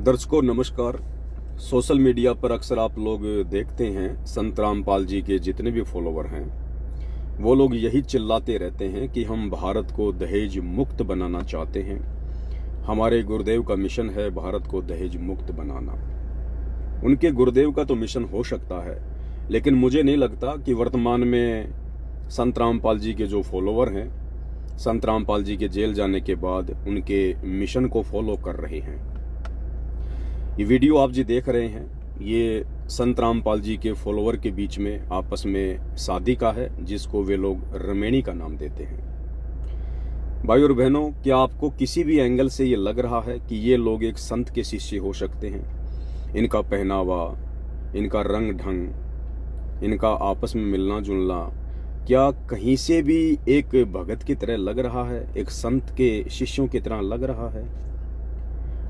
दर्शकों नमस्कार। Social media पर अक्सर आप लोग देखते हैं संत रामपाल जी के जितने भी फॉलोवर हैं वो लोग यही चिल्लाते रहते हैं कि हम भारत को दहेज मुक्त बनाना चाहते हैं। हमारे गुरुदेव का मिशन है भारत को दहेज मुक्त बनाना। उनके गुरुदेव का तो मिशन हो सकता है, लेकिन मुझे नहीं लगता कि वर्तमान में संत रामपाल जी के जो फॉलोवर हैं संत रामपाल जी के जेल जाने के बाद उनके मिशन को फॉलो कर रहे हैं। ये वीडियो आप जी देख रहे हैं, ये संत रामपाल जी के फॉलोवर के बीच में आपस में शादी का है, जिसको वे लोग रमेणी का नाम देते हैं। भाई और बहनों, क्या आपको किसी भी एंगल से ये लग रहा है कि ये लोग एक संत के शिष्य हो सकते हैं? इनका पहनावा, इनका रंग ढंग, इनका आपस में मिलना जुलना क्या कहीं से भी एक भगत की तरह लग रहा है, एक संत के शिष्यों की तरह लग रहा है?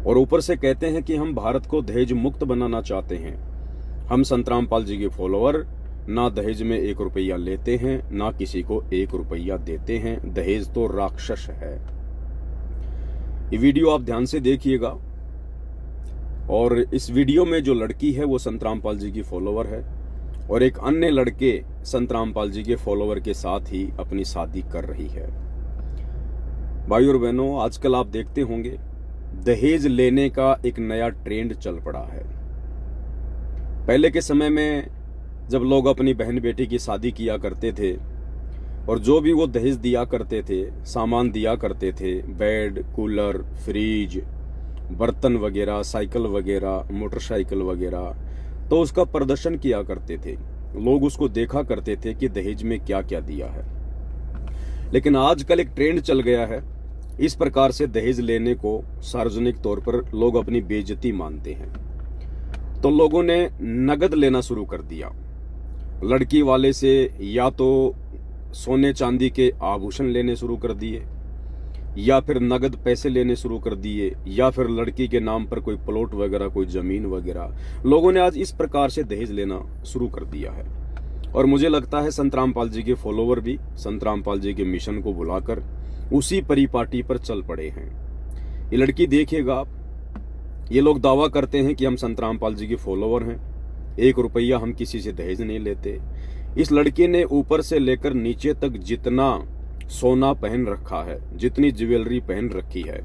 और ऊपर से कहते हैं कि हम भारत को दहेज मुक्त बनाना चाहते हैं। हम संत रामपाल जी के फॉलोवर ना दहेज में 1 रुपया लेते हैं, ना किसी को 1 रुपया देते हैं। दहेज तो राक्षस है। ये वीडियो आप ध्यान से देखिएगा। और इस वीडियो में जो लड़की है वो संत रामपाल जी की फॉलोवर है और एक अन्य लड़के संत रामपाल जी के फॉलोवर के साथ ही अपनी शादी कर रही है। भाई और बहनों, आजकल आप देखते होंगे दहेज लेने का एक नया ट्रेंड चल पड़ा है। पहले के समय में जब लोग अपनी बहन बेटी की शादी किया करते थे और जो भी वो दहेज दिया करते थे, सामान दिया करते थे, बेड, कूलर, फ्रिज, बर्तन वगैरह, साइकिल वगैरह, मोटरसाइकिल वगैरह, तो उसका प्रदर्शन किया करते थे। लोग उसको देखा करते थे कि दहेज में क्या क्या दिया है। लेकिन आजकल एक ट्रेंड चल गया है, इस प्रकार से दहेज लेने को सार्वजनिक तौर पर लोग अपनी बेइज्जती मानते हैं। तो लोगों ने नगद लेना शुरू कर दिया। लड़की वाले से या तो सोने चांदी के आभूषण लेने शुरू कर दिए, या फिर नगद पैसे लेने शुरू कर दिए, या फिर लड़की के नाम पर कोई प्लॉट वगैरह, कोई जमीन वगैरह। लोगों ने आज इस प्रकार से दहेज लेना शुरू कर दिया है। और मुझे लगता है संत रामपाल जी के फॉलोवर भी संत रामपाल जी के मिशन को भुलाकर उसी परिपाटी पर चल पड़े हैं। ये लड़की देखिएगा आप, ये लोग दावा करते हैं कि हम संत रामपाल जी के फॉलोवर हैं, 1 रुपया हम किसी से दहेज नहीं लेते। इस लड़की ने ऊपर से लेकर नीचे तक जितना सोना पहन रखा है, जितनी ज्वेलरी पहन रखी है,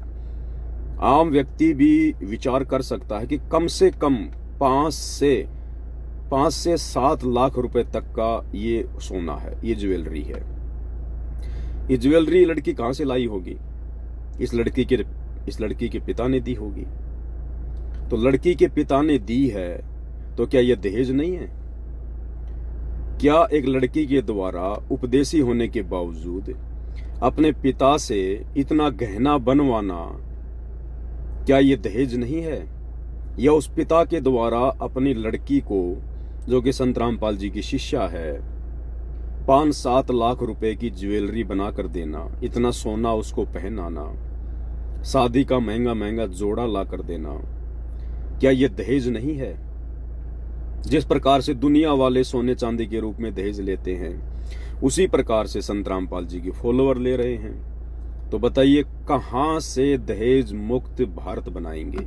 आम व्यक्ति भी विचार कर सकता है कि कम से कम 5 से 7 लाख रुपए तक का ये सोना है, ये ज्वेलरी है। ये ज्वेलरी लड़की कहां से लाई होगी? इस लड़की के पिता ने दी होगी। तो लड़की के पिता ने दी है तो क्या यह दहेज नहीं है? क्या एक लड़की के द्वारा उपदेशी होने के बावजूद अपने पिता से इतना गहना बनवाना, क्या यह दहेज नहीं है? या उस पिता के द्वारा अपनी लड़की को, जो कि संत रामपाल जी की शिष्या है, 5-7 लाख रुपए की ज्वेलरी बना कर देना, इतना सोना उसको पहनाना, शादी का महंगा महंगा जोड़ा ला कर देना, क्या यह दहेज नहीं है? जिस प्रकार से दुनिया वाले सोने चांदी के रूप में दहेज लेते हैं, उसी प्रकार से संत रामपाल जी के फॉलोवर ले रहे हैं। तो बताइए कहां से दहेज मुक्त भारत बनाएंगे?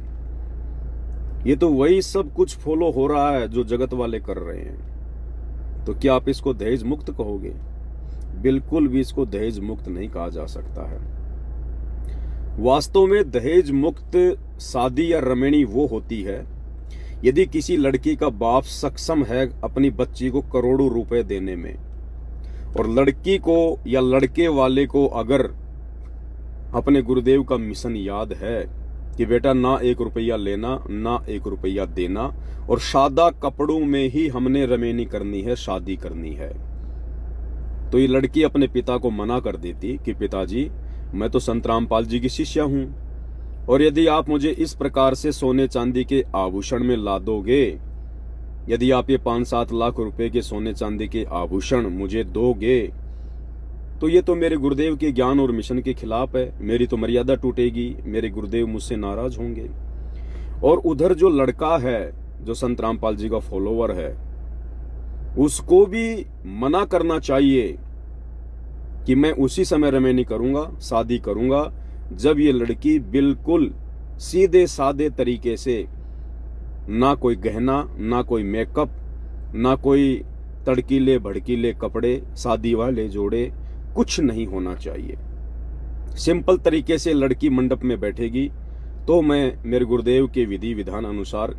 ये तो वही सब कुछ फॉलो हो रहा है जो जगत वाले कर रहे हैं। तो क्या आप इसको दहेज मुक्त कहोगे? बिल्कुल भी इसको दहेज मुक्त नहीं कहा जा सकता है। वास्तव में दहेज मुक्त शादी या रमेणी वो होती है यदि किसी लड़की का बाप सक्षम है अपनी बच्ची को करोड़ों रुपए देने में, और लड़की को या लड़के वाले को अगर अपने गुरुदेव का मिशन याद है कि बेटा ना 1 रुपया लेना, ना 1 रुपया देना, और सादा कपड़ों में ही हमने रमेनी करनी है, शादी करनी है, तो ये लड़की अपने पिता को मना कर देती कि पिताजी, मैं तो संत रामपाल जी की शिष्या हूं, और यदि आप मुझे इस प्रकार से सोने चांदी के आभूषण में ला दोगे, यदि आप ये 5-7 लाख रुपए के सोने चांदी के आभूषण मुझे दोगे, तो ये तो मेरे गुरुदेव के ज्ञान और मिशन के खिलाफ है, मेरी तो मर्यादा टूटेगी, मेरे गुरुदेव मुझसे नाराज होंगे। और उधर जो लड़का है, जो संत रामपाल जी का फॉलोवर है, उसको भी मना करना चाहिए कि मैं उसी समय रमेनी करूंगा, शादी करूंगा, जब ये लड़की बिल्कुल सीधे साधे तरीके से ना कोई गहना, ना कोई मेकअप, ना कोई तड़कीले भड़कीले कपड़े, शादी वाले जोड़े, कुछ नहीं होना चाहिए। सिंपल तरीके से लड़की मंडप में बैठेगी तो मैं मेरे गुरुदेव के विधि विधान अनुसार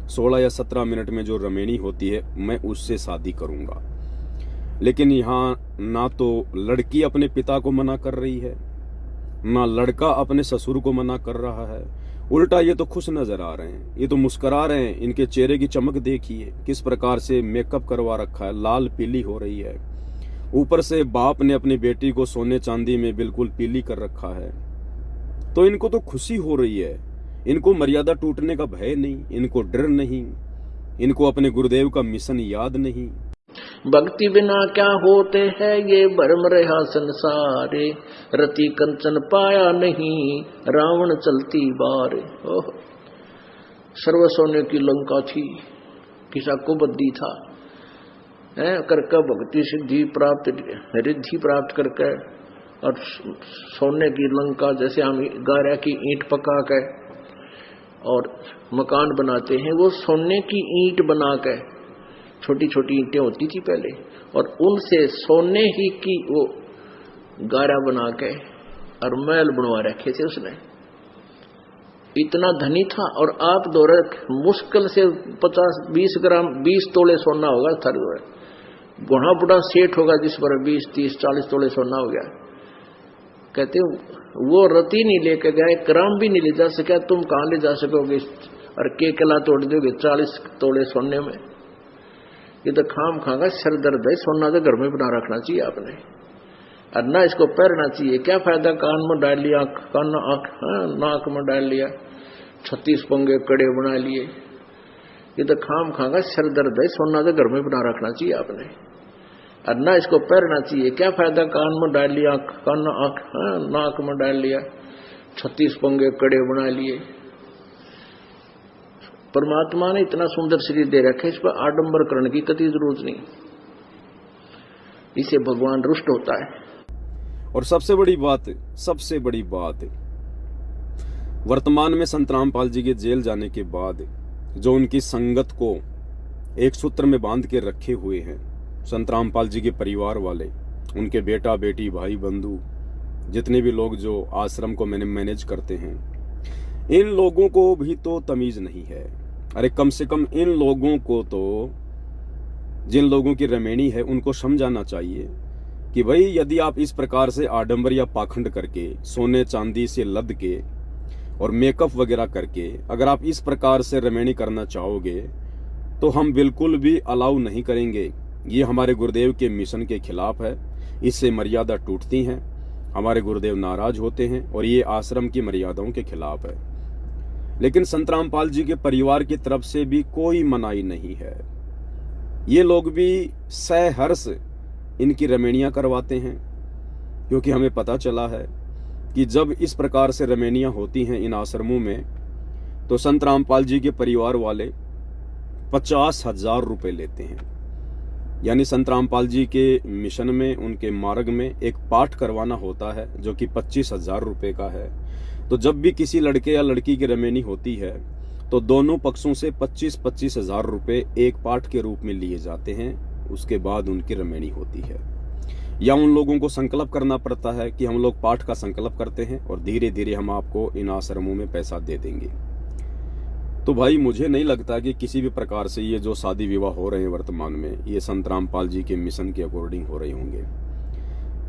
16 या 17 मिनट में जो रमेणी होती है मैं उससे शादी करूंगा। लेकिन यहाँ ना तो लड़की अपने पिता को मना कर रही है, ना लड़का अपने ससुर को मना कर रहा है। उल्टा ये तो खुश नजर आ रहे हैं, ये तो मुस्कुरा रहे हैं। इनके चेहरे की चमक देखिए, किस प्रकार से मेकअप करवा रखा है, लाल पीली हो रही है। ऊपर से बाप ने अपनी बेटी को सोने चांदी में बिल्कुल पीली कर रखा है। तो इनको तो खुशी हो रही है, इनको मर्यादा टूटने का भय नहीं, इनको डर नहीं, इनको अपने गुरुदेव का मिशन याद नहीं। भक्ति बिना क्या होते हैं ये भरम रहा संसारे, रति कंचन पाया नहीं रावण चलती बारे। ओह, सर्व सोने की लंका थी, किसा को बद्दी था करके भक्ति सिद्धि प्राप्त रिद्धि प्राप्त करके, और सोने की लंका जैसे हम गारा की ईंट पका के और मकान बनाते हैं, वो सोने की ईंट बना के, छोटी छोटी ईंटें होती थी पहले, और उनसे सोने ही की वो गारा बना के और महल बनवा रखे थे उसने। इतना धनी था। और आप दौरे मुश्किल से 50-20 ग्राम 20 तोले सोना होगा थर, बुढ़ा बुढ़ा सेठ होगा जिस पर 20-30-40 तोले सोना हो गया। कहते वो रति नहीं लेके गया, एक ग्राम भी नहीं ले जा सका, तुम कहां ले जा सकोगे और के कला तोड़ दोगे 40 तोले सोने में। ये तो खाम खागा सर दर्द है। सोना तो घर में बना रखना चाहिए आपने, और ना इसको पहनना चाहिए। क्या फायदा कान में डाल लिया, कान नाक में डाल लिया, 36 पंगे कड़े बना लिए। ये तो खाम खागा सर दर्द है। सोना तो घर में बना रखना चाहिए आपने, और ना इसको पहनना चाहिए। क्या फायदा कान में डाल लिया, कान नाक में डाल लिया, 36 पंगे कड़े बना लिए। परमात्मा ने इतना सुंदर शरीर दे रखा है, इस पर आडंबर करने की कतई जरूरत नहीं, इसे भगवान रुष्ट होता है। और सबसे बड़ी बात वर्तमान में संत रामपाल जी के जेल जाने के बाद जो उनकी संगत को एक सूत्र में बांध के रखे हुए हैं संत रामपाल जी के परिवार वाले, उनके बेटा बेटी भाई बंधु, जितने भी लोग जो आश्रम को मैनेज करते हैं, इन लोगों को भी तो तमीज नहीं है। अरे कम से कम इन लोगों को तो, जिन लोगों की रमेणी है, उनको समझाना चाहिए कि भाई यदि आप इस प्रकार से आडंबर या पाखंड करके, सोने चांदी से लद के और मेकअप वगैरह करके अगर आप इस प्रकार से रमेणी करना चाहोगे तो हम बिल्कुल भी अलाउ नहीं करेंगे। ये हमारे गुरुदेव के मिशन के खिलाफ है, इससे मर्यादा टूटती हैं, हमारे गुरुदेव नाराज होते हैं और ये आश्रम की मर्यादाओं के खिलाफ है। लेकिन संत रामपाल जी के परिवार की तरफ से भी कोई मनाही नहीं है। ये लोग भी सहर्ष इनकी रमेणियां करवाते हैं, क्योंकि हमें पता चला है कि जब इस प्रकार से रमेणियां होती हैं इन आश्रमों में तो संत रामपाल जी के परिवार वाले 50,000 रुपए लेते हैं। यानी संत रामपाल जी के मिशन में, उनके मार्ग में एक पाठ करवाना होता है जो कि 25,000 रुपए का है। तो जब भी किसी लड़के या लड़की की रमेणी होती है तो दोनों पक्षों से 25,000 रुपए एक पाठ के रूप में लिए जाते हैं। उसके बाद उनकी रमेणी होती है, या उन लोगों को संकल्प करना पड़ता है कि हम लोग पाठ का संकल्प करते हैं और धीरे धीरे हम आपको इन आश्रमों में पैसा दे देंगे। तो भाई मुझे नहीं लगता कि किसी भी प्रकार से ये जो शादी विवाह हो रहे हैं वर्तमान में, ये संत रामपाल जी के मिशन के अकॉर्डिंग हो रहे होंगे।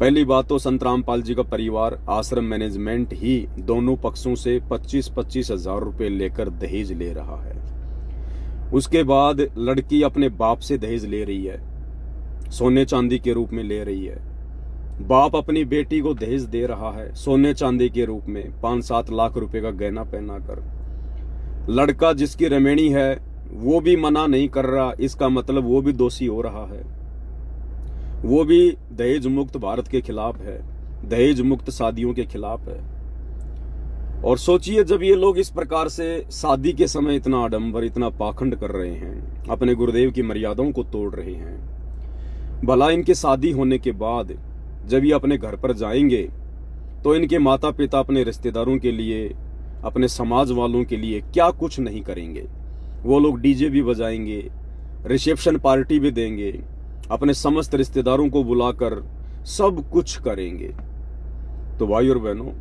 पहली बात तो संत रामपाल जी का परिवार, आश्रम मैनेजमेंट ही दोनों पक्षों से 25,000 रुपए लेकर दहेज ले रहा है। उसके बाद लड़की अपने बाप से दहेज ले रही है, सोने चांदी के रूप में ले रही है। बाप अपनी बेटी को दहेज दे रहा है सोने चांदी के रूप में, 5-7 लाख रुपए का गहना पहना कर। लड़का जिसकी रमेणी है वो भी मना नहीं कर रहा, इसका मतलब वो भी दोषी हो रहा है। वो भी दहेज मुक्त भारत के खिलाफ है, दहेज मुक्त शादियों के खिलाफ है। और सोचिए जब ये लोग इस प्रकार से शादी के समय इतना आडंबर, इतना पाखंड कर रहे हैं, अपने गुरुदेव की मर्यादाओं को तोड़ रहे हैं, भला इनके शादी होने के बाद जब ये अपने घर पर जाएंगे तो इनके माता पिता अपने रिश्तेदारों के लिए, अपने समाज वालों के लिए क्या कुछ नहीं करेंगे। वो लोग डीजे भी बजाएंगे, रिसेप्शन पार्टी भी देंगे, अपने समस्त रिश्तेदारों को बुलाकर सब कुछ करेंगे। तो भाई और बहनों,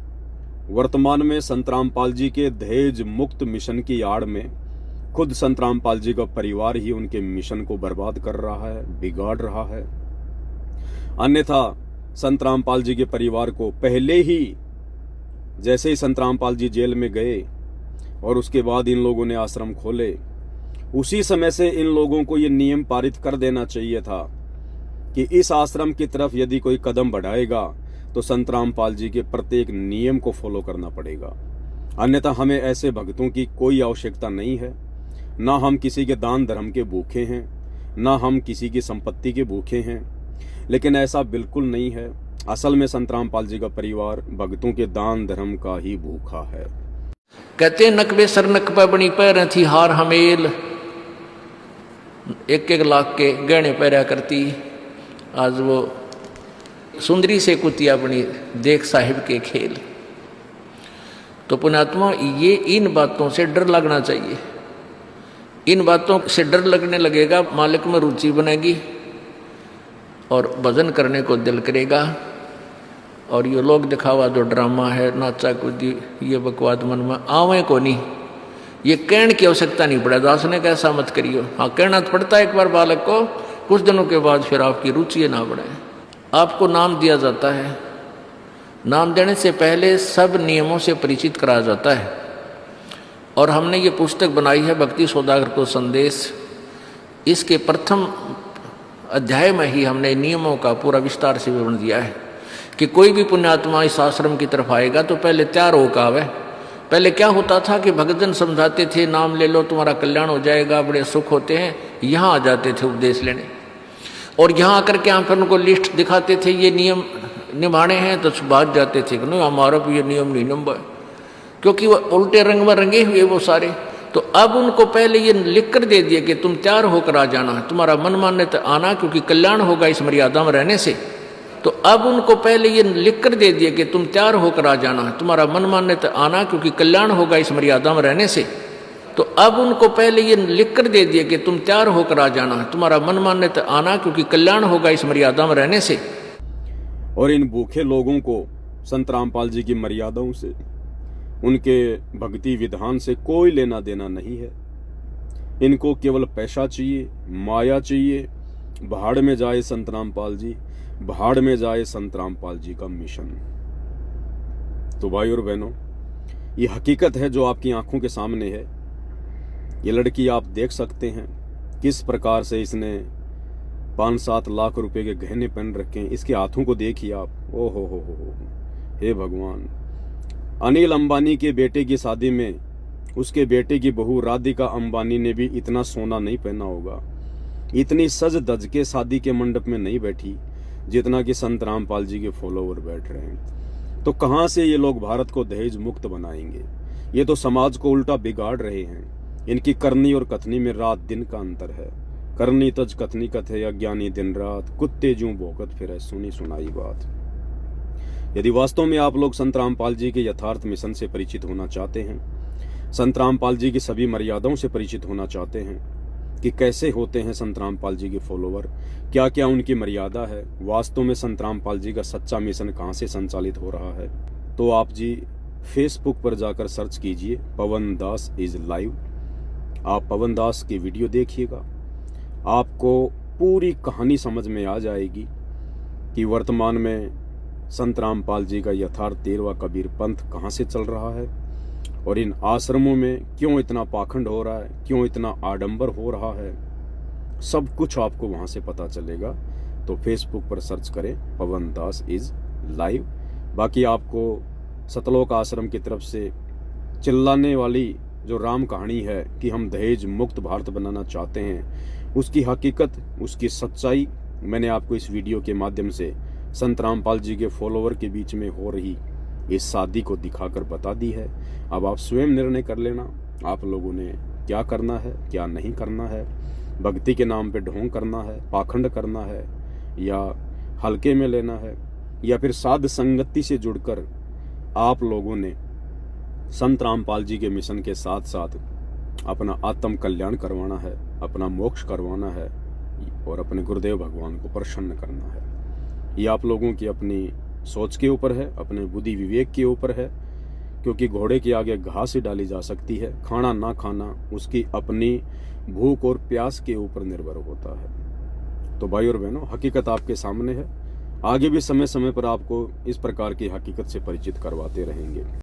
वर्तमान में संत रामपाल जी के दहेज मुक्त मिशन की आड़ में खुद संत रामपाल जी का परिवार ही उनके मिशन को बर्बाद कर रहा है, बिगाड़ रहा है। अन्यथा संत रामपाल जी के परिवार को पहले ही, जैसे ही संत रामपाल जी जेल में गए और उसके बाद इन लोगों ने आश्रम खोले, उसी समय से इन लोगों को ये नियम पारित कर देना चाहिए था कि इस आश्रम की तरफ यदि कोई कदम बढ़ाएगा तो संत रामपाल जी के प्रत्येक नियम को फॉलो करना पड़ेगा। अन्यथा हमें ऐसे भक्तों की कोई आवश्यकता नहीं है। ना हम किसी के दान धर्म के भूखे हैं, ना हम किसी की संपत्ति के भूखे हैं, लेकिन ऐसा बिल्कुल नहीं है। असल में संत रामपाल जी का परिवार भक्तों के दान धर्म का ही भूखा है। कहते नकबे सर नकबा बनी पैर थी हार हमेल, 1-1 लाख के गहने पहरा करती, आज वो सुंदरी से कुतिया बनी देख साहिब के खेल। तो पुण्यात्मा, ये इन बातों से डर लगना चाहिए। इन बातों से डर लगने लगेगा, मालिक में रुचि बनेगी और भजन करने को दिल करेगा। और ये लोग दिखावा जो ड्रामा है, नाचा कूदी, ये बकवाद मन में आवे को नहीं। ये कहने की आवश्यकता नहीं पड़ा। दास ने कैसा मत करियो, हाँ कहना तो पड़ता है एक बार बालक को, कुछ दिनों के बाद फिर आपकी रुचि ना बढ़े। आपको नाम दिया जाता है, नाम देने से पहले सब नियमों से परिचित कराया जाता है। और हमने ये पुस्तक बनाई है भक्ति सौदागर को संदेश। इसके प्रथम अध्याय में ही हमने नियमों का पूरा विस्तार से विवरण दिया है कि कोई भी पुण्यात्मा इस आश्रम की तरफ आएगा तो पहले तैयार होकर आवे। पहले क्या होता था कि भक्तजन समझाते थे, नाम ले लो तुम्हारा कल्याण हो जाएगा, बड़े सुख होते हैं। यहाँ आ जाते थे उपदेश लेने, और यहाँ आकर के हम फिर उनको लिस्ट दिखाते थे, ये नियम निभाने हैं, तो भाग जाते थे कि नहीं हमारा भी ये नियम नहीं निभा, क्योंकि वो उल्टे रंग में रंगे हुए वो सारे। तो अब उनको पहले ये लिख कर दे दिया कि तुम तैयार होकर आ जाना, तुम्हारा मन मान्य आना, क्योंकि कल्याण होगा इस मर्यादा में रहने से। तो अब उनको पहले ये लिख कर दे दिया कि तुम तैयार होकर आ जाना, तुम्हारा मन मान्य आना, क्योंकि कल्याण होगा इस मर्यादा में रहने से। तो अब उनको पहले ये लिख कर दे दिया कि तुम तैयार होकर आ जाना, तुम्हारा मन मान्य आना, क्योंकि कल्याण होगा इस मर्यादा में रहने से। और इन भूखे लोगों को संत रामपाल जी की मर्यादाओं से, उनके भक्ति विधान से कोई लेना देना नहीं है। इनको केवल पैसा चाहिए, माया चाहिए। भाड़ में जाए संत रामपाल जी, भाड़ में जाए संत रामपाल जी का मिशन। तो भाई और बहनों, ये हकीकत है जो आपकी आंखों के सामने है। ये लड़की आप देख सकते हैं किस प्रकार से इसने 5-7 लाख रुपए के गहने पहन रखे हैं। इसके हाथों को देखिए आप, ओ हो, हे भगवान। अनिल अंबानी के बेटे की शादी में उसके बेटे की बहू राधिका अंबानी ने भी इतना सोना नहीं पहना होगा, इतनी सज धज के शादी के मंडप में नहीं बैठी जितना कि संत रामपाल जी के फॉलोवर बैठ रहे हैं। तो कहां से ये लोग भारत को दहेज मुक्त बनाएंगे? ये तो समाज को उल्टा बिगाड़ रहे हैं। इनकी करनी और कथनी में रात दिन का अंतर है। करनी तज कथनी कथे, अज्ञानी दिन रात, कुत्ते जूं भौंकत फिरे, सुनी सुनाई बात। यदि वास्तव में आप लोग संत रामपाल जी के यथार्थ मिशन से परिचित होना चाहते हैं, संत रामपाल जी की सभी मर्यादाओं से परिचित होना चाहते हैं कि कैसे होते हैं संत रामपाल जी के फॉलोवर, क्या क्या उनकी मर्यादा है, वास्तव में संत रामपाल जी का सच्चा मिशन कहाँ से संचालित हो रहा है, तो आप जी फेसबुक पर जाकर सर्च कीजिए पवन दास इज लाइव। आप पवन दास की वीडियो देखिएगा, आपको पूरी कहानी समझ में आ जाएगी कि वर्तमान में संत रामपाल जी का यथार्थ 13वां कबीर पंथ कहाँ से चल रहा है और इन आश्रमों में क्यों इतना पाखंड हो रहा है, क्यों इतना आडंबर हो रहा है। सब कुछ आपको वहां से पता चलेगा। तो फेसबुक पर सर्च करें पवन दास इज लाइव। बाकी आपको सतलोक आश्रम की तरफ से चिल्लाने वाली जो राम कहानी है कि हम दहेज मुक्त भारत बनाना चाहते हैं, उसकी हकीकत, उसकी सच्चाई मैंने आपको इस वीडियो के माध्यम से संत रामपाल जी के फॉलोवर के बीच में हो रही इस शादी को दिखाकर बता दी है। अब आप स्वयं निर्णय कर लेना आप लोगों ने क्या करना है, क्या नहीं करना है। भक्ति के नाम पे ढोंग करना है, पाखंड करना है, या हल्के में लेना है, या फिर साध संगति से जुड़कर आप लोगों ने संत रामपाल जी के मिशन के साथ साथ अपना आत्म कल्याण करवाना है, अपना मोक्ष करवाना है और अपने गुरुदेव भगवान को प्रसन्न करना है। ये आप लोगों की अपनी सोच के ऊपर है, अपने बुद्धि विवेक के ऊपर है, क्योंकि घोड़े के आगे घास ही डाली जा सकती है, खाना ना खाना उसकी अपनी भूख और प्यास के ऊपर निर्भर होता है। तो भाई और बहनों, हकीकत आपके सामने है। आगे भी समय समय पर आपको इस प्रकार की हकीकत से परिचित करवाते रहेंगे।